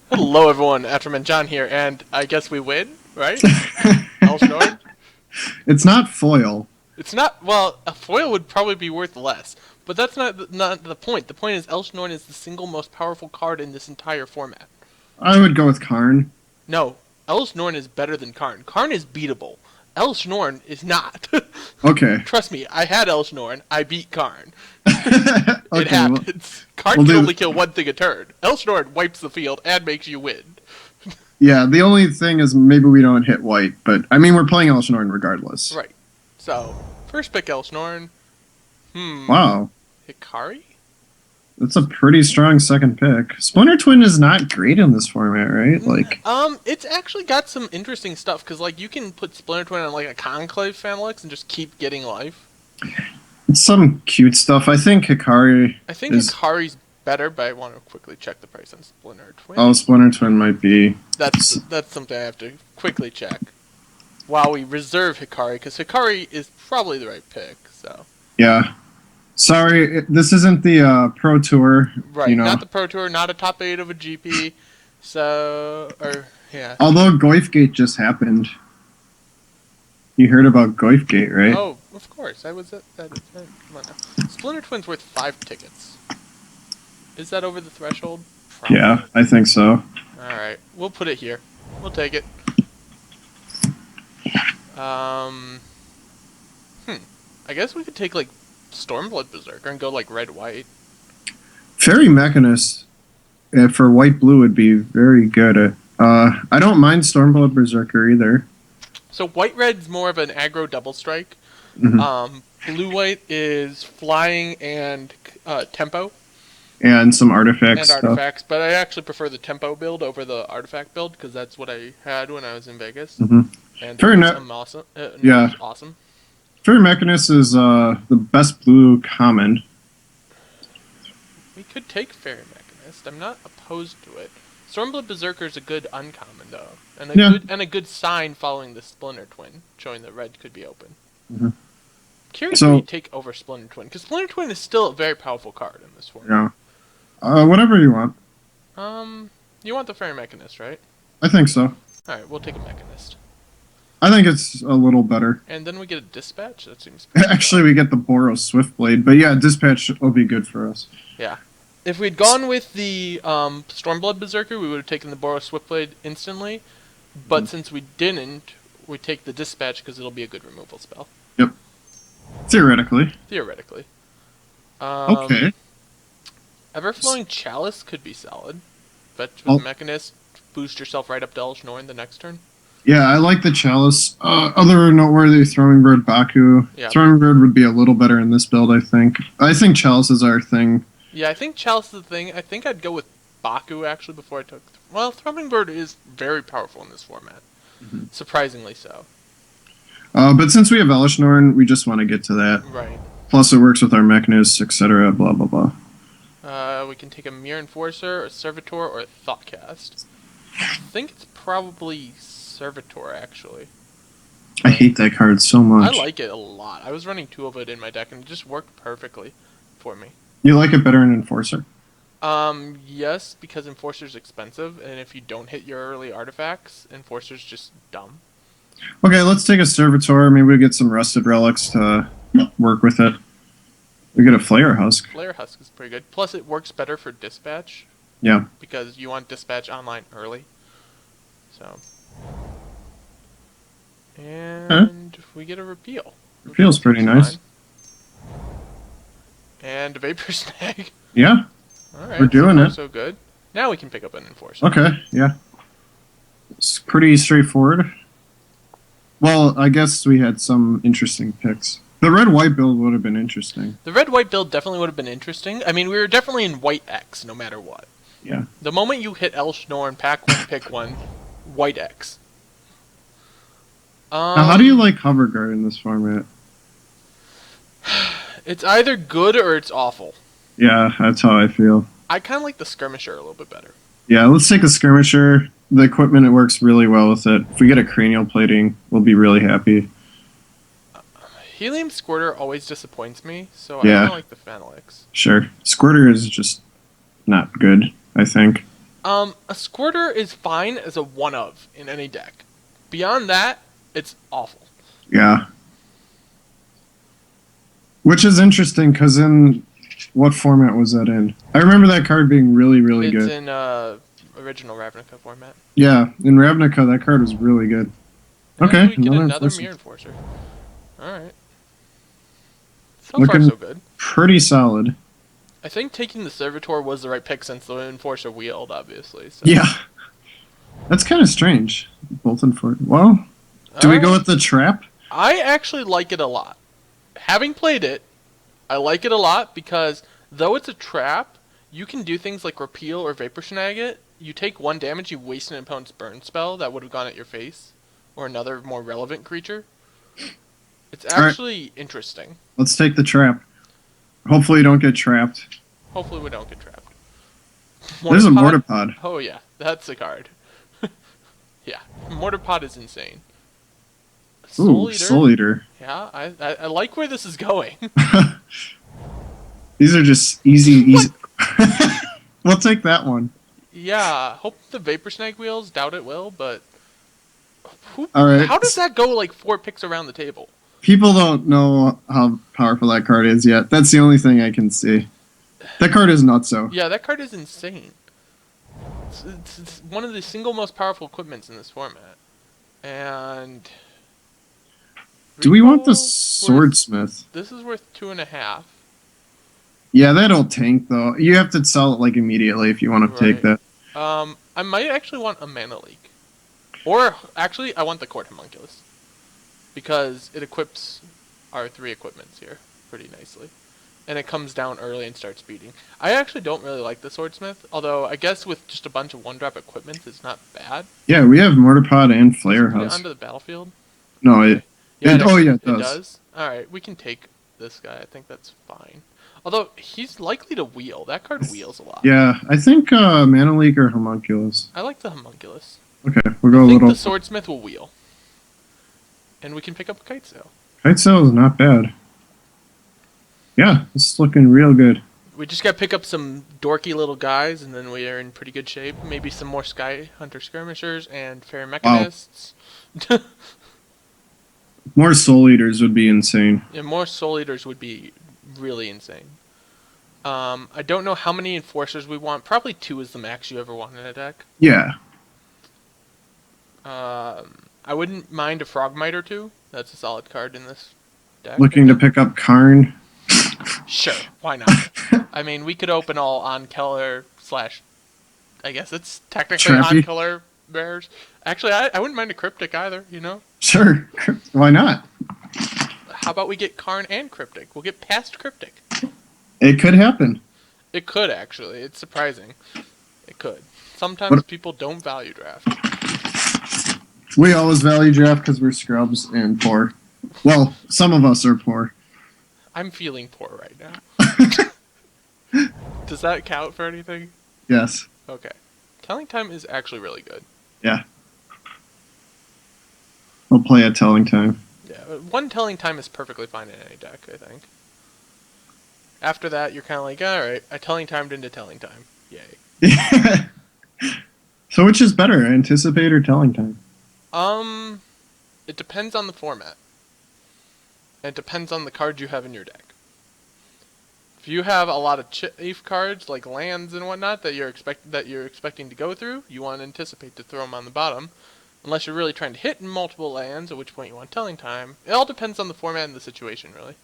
Hello, everyone. Atterman John here, and I guess we win, right? Elsinore? It's not foil. It's not. Well, a foil would probably be worth less, but that's not the point. The point is Elsinore is the single most powerful card in this entire format. I would go with Karn. No, Elsinore is better than Karn. Karn is beatable. Elsinore is not. Okay. Trust me, I had Elsinore. I beat Karn. It Okay, happens. Karn we'll can do. only kill one thing a turn. Elsinore wipes the field and makes you win. Yeah, the only thing is maybe we don't hit white, but I mean we're playing Elsinore regardless. Right. So, first pick Elsinore. Wow, Hikari? that's a pretty strong second pick. Splinter Twin is not great in this format, right? Like It's actually got some interesting stuff because, like, you can put Splinter Twin on like a Conclave Fanalix and just keep getting life. it's some cute stuff. I think Hikari I think is. Hikari's better, but I want to quickly check the price on Splinter Twin. Oh, Splinter Twin might be. That's something I have to quickly check while we reserve Hikari because Hikari is probably the right pick. So Yeah. Sorry, this isn't the Pro Tour. right, You know, not the Pro Tour, not a top 8 of a GP. So yeah. although Goifgate just happened. You heard about Goifgate, right? Oh, of course. I was at that event. Come on now. Splinter Twin's worth 5 tickets. Is that over the threshold? Probably. Yeah, I think so. Alright, we'll put it here. We'll take it. Um, I guess we could take, like, Stormblood Berserker and go, like, red-white. Fairy Mechanist for white blue would be very good. I don't mind Stormblood Berserker either. So white-red's more of an aggro double strike. Hmm. Blue-white is flying and tempo. And some artifact And stuff. artifacts, but I actually prefer the tempo build over the artifact build because that's what I had when I was in Vegas, Hmm. and Fairy, it was ne- awesome. It yeah, was awesome. Fairy Mechanist is the best blue common. We could take Fairy Mechanist. I'm not opposed to it. Stormblood Berserker is a good uncommon though, and Yeah. a good sign following the Splinter Twin, showing that red could be open. Hmm. Curious what you So, take over Splinter Twin, because Splinter Twin is still a very powerful card in this format. yeah. Whatever you want. You want the Fairy Mechanist, right? I think so. Alright, we'll take a Mechanist. I think it's a little better. And then we get a Dispatch? That seems pretty Actually, we get the Boros Swiftblade, but yeah, Dispatch will be good for us. yeah. If we'd gone with the Stormblood Berserker, we would have taken the Boros Swiftblade instantly. But since we didn't, we take the Dispatch because it'll be a good removal spell. Yep. Theoretically. Theoretically. Okay. Everflowing Chalice could be solid. Fetch with Mechanist, boost yourself right up to Elsinore in the next turn. Yeah, I like the Chalice. Other noteworthy, Throwing Bird Baku. Yeah. Throwing Bird would be a little better in this build, I think. I think Chalice is our thing. Yeah, I think Chalice is the thing. I think I'd go with Baku actually before I took. Well, Thrumming Bird is very powerful in this format. Mm-hmm. Surprisingly so. But since we have Elishnorn, we just want to get to that. Right. Plus, it works with our Mechanist, etc. Blah blah blah. We can take a Mirror Enforcer, a Servitor, or a Thoughtcast. I think it's probably Servitor, actually. I hate that card so much. I like it a lot. I was running 2 of it in my deck, and it just worked perfectly for me. You like it better in Enforcer? Yes, because Enforcer's expensive, and if you don't hit your early artifacts, Enforcer's just dumb. Okay, let's take a Servitor. Maybe we get some Rusted Relics to work with it. We get a Flare Husk. Flare Husk is pretty good. Plus, it works better for Dispatch. Yeah. Because you want Dispatch online early. So. And we get a Repeal. Repeal's pretty nice. Fine. And a Vapor Snag. Yeah. Alright, We're doing it. So good. Now we can pick up an Enforcer. Okay, yeah. It's pretty straightforward. Well, I guess we had some interesting picks. The red-white build would have been interesting. The red-white build definitely would have been interesting. I mean, we were definitely in white X, no matter what. Yeah. The moment you hit Elsinore and pack 1, pick 1, white X. Now, how do you like Hover Guard in this format? It's either good or it's awful. Yeah, that's how I feel. I kind of like the Skirmisher a little bit better. Yeah, let's take a Skirmisher. The equipment, it works really well with it. If we get a Cranial Plating, we'll be really happy. Helium Squirter always disappoints me, so I Yeah. kind of like the Fanalix. Sure. Squirter is just not good, I think. A Squirter is fine as a one of in any deck. Beyond that, it's awful. Yeah. Which is interesting because in what format was that in? I remember that card being really, really It's good. in original Ravnica format. Yeah, in Ravnica, that card was really good. And Okay, we get another Enforcer. Mirror Enforcer. Alright. So far, Looking so good. pretty solid. I think taking the Servitor was the right pick since the Enforcer wheeled, obviously. So. Yeah, that's kind of strange. Both Enforcer. Well, do we go with the trap? I actually like it a lot. Having played it, I like it a lot because though it's a trap, you can do things like repeal or vapor snag it. You take 1 damage, you waste an opponent's burn spell that would have gone at your face, or another more relevant creature. It's actually interesting. Let's take the trap. Hopefully, you don't get trapped. Hopefully, we don't get trapped. There's a Mortar Pod. Oh yeah, that's a card. Yeah, Mortar Pod is insane. Ooh, Soul Eater. Yeah, I like where this is going. These are just easy. We'll take that one. Yeah, hope the Vapor Snag wheels. Doubt it will, but all right. How does that go like 4 picks around the table? People don't know how powerful that card is yet. That's the only thing I can see. That card is nutso. Yeah, that card is insane. It's one of the single most powerful equipments in this format. And do we want the Swordsmith? This is worth 2.5. Yeah, that'll tank though. You have to sell it like immediately if you want to take that. I might actually want a Mana Leak. Or actually, I want the Court Homunculus. Because it equips our 3 equipments here pretty nicely. And it comes down early and starts beating. I actually don't really like the Swordsmith, although I guess with just a bunch of 1-drop equipments, it's not bad. Yeah, we have Mortar Pod and Flare House. Onto the battlefield? No, it does. Alright, we can take this guy. I think that's fine. Although, he's likely to wheel. That card wheels a lot. Yeah, I think Mana Leak or Homunculus. I like the Homunculus. Okay, we'll go a little. I think the Swordsmith will wheel. And we can pick up a Kite Sail. Kite Sail is not bad. Yeah, it's looking real good. We just got to pick up some dorky little guys, and then we are in pretty good shape. Maybe some more Sky Hunter Skirmishers and Fairy Mechanists. Wow. More Soul Eaters would be insane. Yeah, more Soul Eaters would be really insane. I don't know how many Enforcers we want. Probably 2 is the max you ever want in a deck. Yeah. I wouldn't mind a Frogmite or 2. That's a solid card in this deck. Looking to pick up Karn. Sure, why not? I mean, we could open all on Keller / I guess it's technically Trappy. on Keller bears. Actually, I wouldn't mind a Cryptic either, you know? Sure. Why not? How about we get Karn and Cryptic? We'll get past Cryptic. It could happen. It could, actually. It's surprising. It could. Sometimes people don't value draft. We always value draft because we're scrubs and poor. Well, some of us are poor. I'm feeling poor right now. Does that count for anything? Yes. Okay. Telling Time is actually really good. Yeah. We'll play at Telling Time. Yeah, 1 Telling Time is perfectly fine in any deck, I think. After that, you're kind of like, alright, I Telling Timed into Telling Time. Yay. So which is better, Anticipate or Telling Time? It depends on the format. And it depends on the cards you have in your deck. If you have a lot of chief cards, like lands and whatnot, that you're expecting to go through, you want to Anticipate to throw them on the bottom. Unless you're really trying to hit in multiple lands, at which point you want Telling Time. It all depends on the format and the situation, really.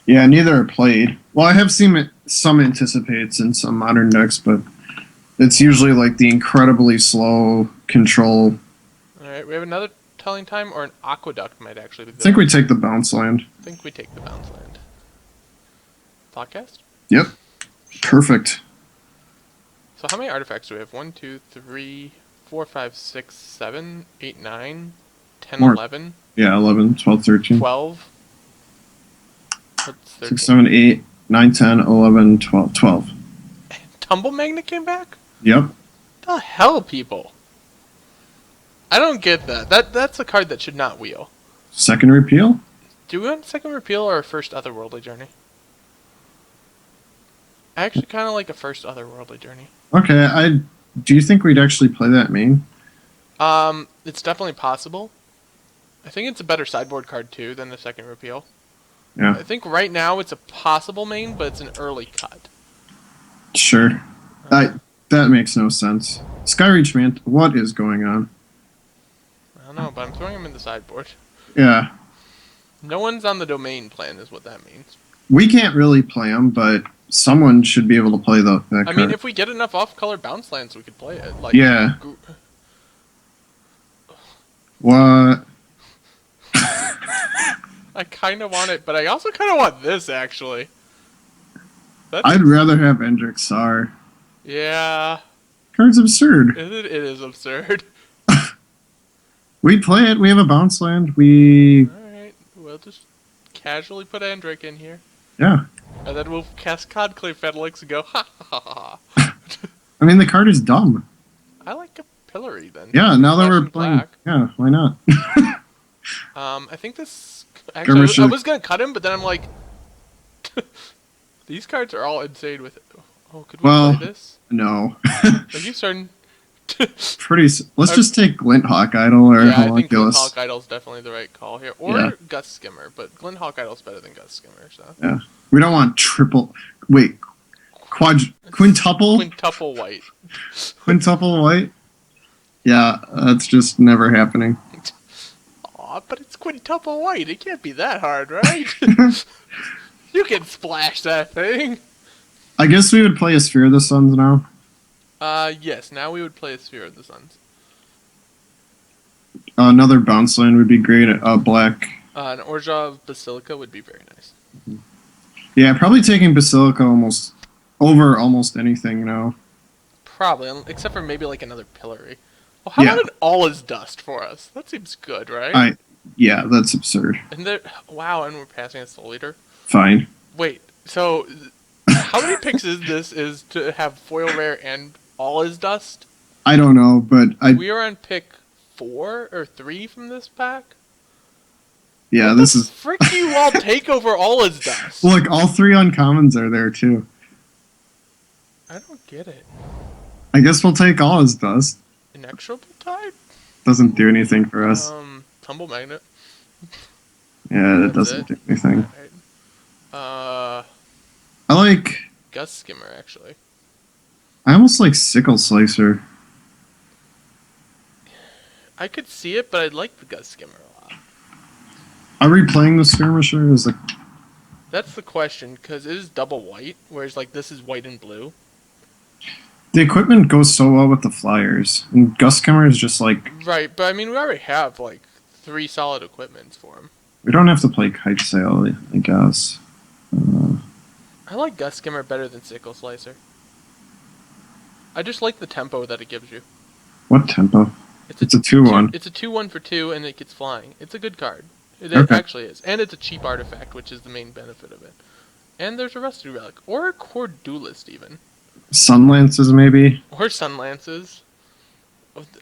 Yeah, neither are played. Well, I have seen some Anticipates in some modern decks, but it's usually like the incredibly slow control. Alright, we have another Telling Time, or an Aqueduct might actually be the I think we take the bounce land. I think we take the bounce land. Podcast? Yep. Perfect. So how many artifacts do we have? 1, 2, 3, 4, 5, 6, 7, 8, 9, 10, More. 11. Yeah, 11, 12, 13. 12. What's 13? 6, 7, 8, 9, 10, 11, 12. 12. Tumble Magnet came back? Yep. The hell, people? I don't get that. That's a card that should not wheel. Second repeal? Do we want second repeal or a first otherworldly journey? I actually kind of like a first otherworldly journey. Okay, Do you think we'd actually play that main? It's definitely possible. I think it's a better sideboard card too than the second repeal. Yeah, I think right now it's a possible main, but it's an early cut. sure. Uh, That makes no sense. Skyreach Man, what is going on? I don't know, but I'm throwing him in the sideboard. Yeah, No one's on the domain plan is what that means. we can't really play them, but someone should be able to play that I card. mean, if we get enough off-color bounce lands, we could play it. Like, Yeah. What? I kind of want it, but I also kind of want this, actually. I'd rather have Endrick Sar. Yeah. Card's absurd. It is absurd. We'd play it. We have a bounce land. We... Alright, we'll just casually put Andric in here. Yeah. And then we'll cast Conclave Fedelix and go, ha ha ha ha. I mean, the card is dumb. I like a Pillory, then. Yeah, now that Flash we're and playing... black. Yeah, why not? I think this... Actually, I Skirmisher. was going to cut him, but then I'm like... These cards are all insane with it. Oh, could we Well, play this? no. Like, you starting... Let's just take Glint Hawk Idol or Yeah, I think Homunculus. Glinthawk Idol's definitely the right call here. Or Yeah. Gus Skimmer, but Glinthawk Idol's better than Gus Skimmer, so... Yeah. We don't want triple... Wait. Quintuple? Quintuple white. Quintuple white? Yeah, that's just never happening. Aw, but it's quintuple white. It can't be that hard, right? You can splash that thing. I guess we would play a Sphere of the Suns now. Yes, now we would play a Sphere of the Suns. Another bounce land would be great. Black. An Orzhov Basilica would be very nice. Yeah, probably taking Basilica over almost anything now. Probably, except for maybe like another Pillory. Well, how about an All is Dust for us? That seems good, right? Yeah, that's absurd. And there, wow, and we're passing a Soul Eater. Fine. Wait, so how many picks is to have foil rare and All is Dust? I don't know, but We are on pick 4 or 3 from this pack. Yeah, what this the is. frick do you all take over All is Dust? Look, all 3 uncommons are there too. I don't get it. I guess we'll take all as dust. Inexorable Tide? Doesn't do anything for us. Tumble Magnet. Yeah, it That's doesn't it. do anything. Alright. I like. Gus Skimmer, actually. I almost like Sickle Slicer. I could see it, but I like the Gus Skimmer a lot. Are we playing the Skirmisher? Is like. That's the question, because it is double white, whereas like this is white and blue. The equipment goes so well with the Flyers, and Gus Skimmer is just like. Right, but I mean we already have like 3 solid equipments for him. We don't have to play Kite Sail, I guess. I like Gus Skimmer better than Sickle Slicer. I just like the tempo that it gives you. What tempo? It's a 2/1. It's a 2/1 for 2, and it gets flying. It's a good card. It Okay. actually is. And it's a cheap artifact, which is the main benefit of it. And there's a Rusty Relic. Or a Core Duelist, even. Sunlances, maybe? Or Sunlances.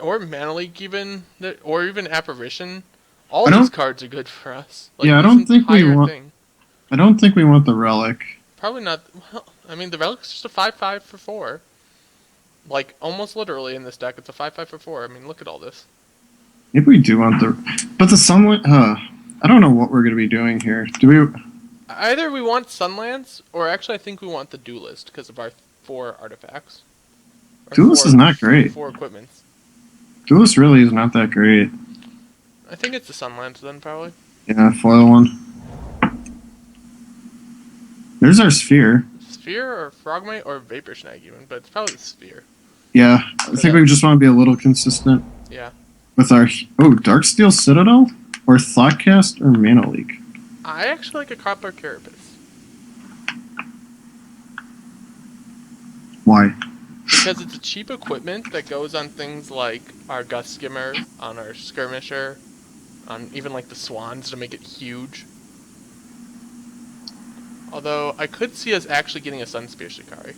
Or Mana Leak, even. Or even Apparition. All these cards are good for us. Like, Yeah, I this don't think we entire want. thing. I don't think we want the Relic. Probably not. Well, I mean, the Relic's just a 5/5 for 4. Like, almost literally in this deck, it's a 5/5 for 4. I mean, look at all this. Maybe we do want the. But the Sunland. I don't know what we're going to be doing here. Do we. Either we want Sunlands, or actually I think we want the Duelist, because of our 4 artifacts. Our Duelist is not great. 4 equipments. Duelist really is not that great. I think it's the Sunlands then, probably. Yeah, foil one. There's our Sphere. Sphere, or Frogmite, or Vapor Snag even, but it's probably the Sphere. Yeah, I think we just want to be a little consistent Yeah. with our. Oh, Darksteel Citadel? Or Thoughtcast or Mana Leak? I actually like a Copper Carapace. Why? Because it's a cheap equipment that goes on things like our Gus Skimmer, on our Skirmisher, on even like the Swans to make it huge. Although, I could see us actually getting a Sunspear Shikari.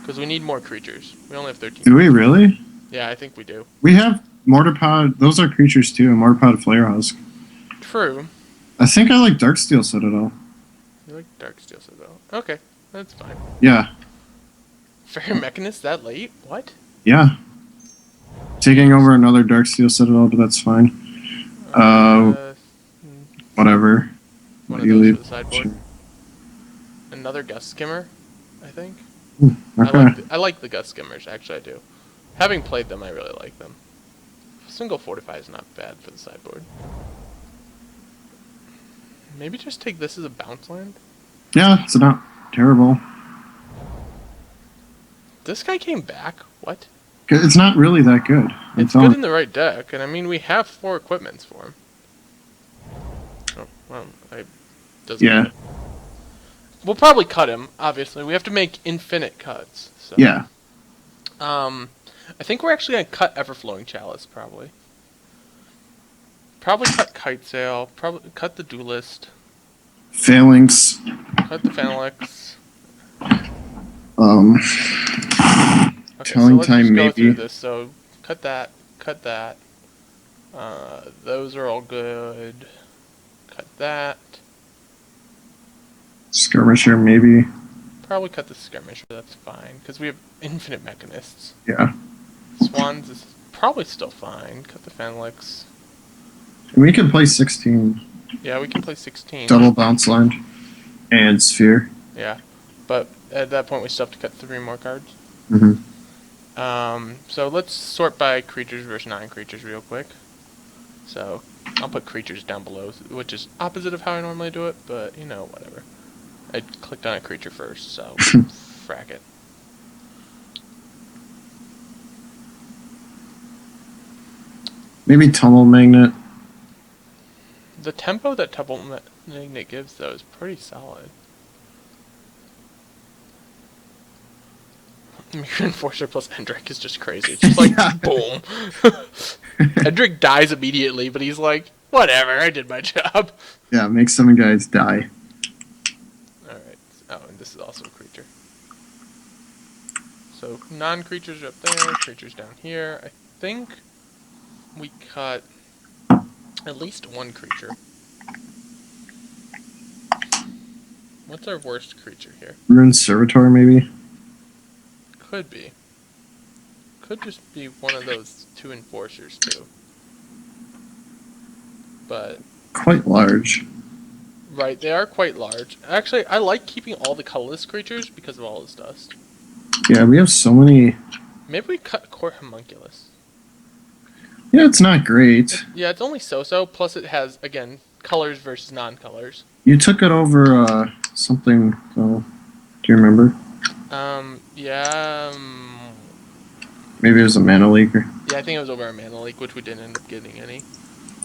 Because we need more creatures. We only have 13. Do we really? Yeah, I think we do. We have Mortarpod. Those are creatures too. Mortarpod Flare Husk. True. I think I like Darksteel Citadel. You like Darksteel Citadel. Okay, that's fine. Yeah. Fair Mechanist that late? What? Yeah. Taking over another Darksteel Citadel, but that's fine. Uh, Uh, whatever. one What of do you those for leave? the sideboard. Sure. Another Gust Skimmer, I think. Okay. I like the Gust Skimmers, actually I do. Having played them, I really like them. Single Fortify is not bad for the sideboard. Maybe just take this as a bounce land? Yeah, it's not terrible. This guy came back? What? It's not really that good. It's good in the right deck, and I mean, we have 4 equipments for him. Oh, well, doesn't Yeah. matter. We'll probably cut him, obviously. We have to make infinite cuts, so. Yeah. I think we're actually gonna cut Everflowing Chalice, probably. Probably cut Kite Sail, probably cut the Duelist, Phalanx. cut the Phalanx. Um, Okay, so Telling let's time just go through maybe. this. So, cut that, cut that. Those are all good. Cut that. Skirmisher maybe. Probably cut the Skirmisher, that's fine. Because we have infinite Mechanists. Yeah. Swans is probably still fine. Cut the Phalanx. And we can play 16. Yeah, we can play 16. Double bounce land. And sphere. Yeah. But at that point, we still have to cut 3 more cards. Mm-hmm. So let's sort by creatures versus non-creatures real quick. So I'll put creatures down below, which is opposite of how I normally do it, but you know, whatever. I clicked on a creature first, so frack it. Maybe Tunnel Magnet. The tempo that Tumble Magnet gives, though, is pretty solid. Mirror Enforcer plus Hendrik is just crazy. It's just like, Yeah. boom. Hendrik dies immediately, but he's like, whatever, I did my job. Yeah, make some guys die. Alright. Oh, and this is also a creature. So, non-creatures are up there, creatures down here. I think we cut at least 1 creature. What's our worst creature here? Rune Servitor maybe. Could be. Could just be one of those 2 enforcers, too. But, Quite large. right, they are quite large. Actually, I like keeping all the colorless creatures because of all this dust. Yeah, we have so many. Maybe we cut Court Homunculus. Yeah, it's not great. Yeah, it's only so-so, plus it has, again, colors versus non-colors. You took it over something, though. Do you remember? Yeah, Maybe it was a Mana Leaker. yeah, I think it was over a Mana Leak, which we didn't end up getting any.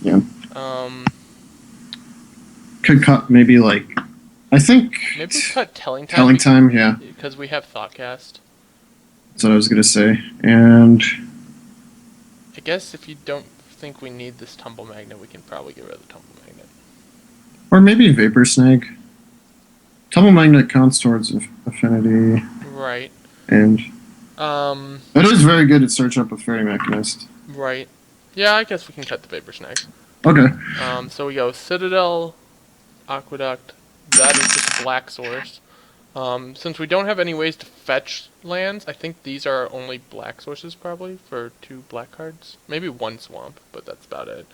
Yeah. Maybe Could cut maybe like. I think. we cut Telling Time. Telling Time, yeah. Because we have Thoughtcast. That's what I was gonna say. And. I guess if you don't think we need this Tumble Magnet, we can probably get rid of the Tumble Magnet. Or maybe Vapor Snag. Tumble Magnet counts towards affinity. Right. And. It is very good at Search Up a Fairy Mechanist. Right. Yeah, I guess we can cut the Vapor Snag. Okay. So we go Citadel, Aqueduct, that is just black source. Since we don't have any ways to fetch lands, I think these are our only black sources probably for 2 black cards. Maybe 1 swamp, but that's about it.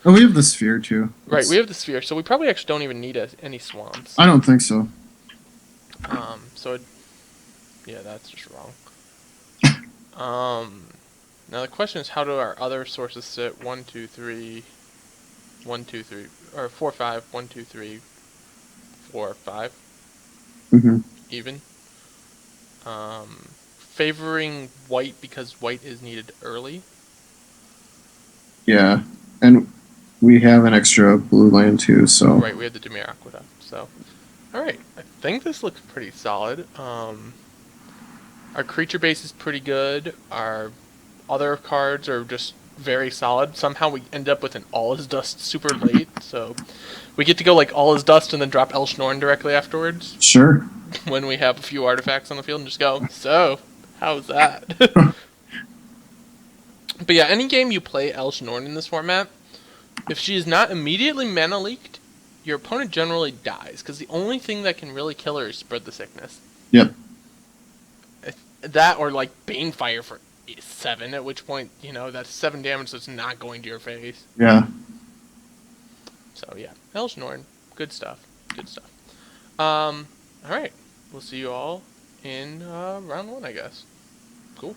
Oh, we have the Sphere too. Right, we have the Sphere, so we probably actually don't even need any swamps. I don't think so. Yeah, that's just wrong. Now the question is, how do our other sources sit? 1, 2, 3, 1, 2, 3, or 4, 5, 1, 2, 3, 4, 5. Mm-hmm. Even. Favoring white because white is needed early. Yeah, and we have an extra blue land too, so. Right, we have the Dimir Aqueduct, so. Alright, I think this looks pretty solid. Our creature base is pretty good. Our other cards are just very solid. Somehow we end up with an All Is Dust super late, so we get to go like All Is Dust and then drop El Schnorn directly afterwards Sure. when we have a few artifacts on the field and just go, so, how's that? But yeah, any game you play El Schnorn in this format, if she is not immediately mana leaked, your opponent generally dies, because the only thing that can really kill her is Spread the Sickness. Yep. That or like Banefire for 7, at which point, you know, that's 7 damage that's not going to your face. Yeah. So yeah, Elshnorn, good stuff. Good stuff. Alright. We'll see you all in round 1, I guess. Cool.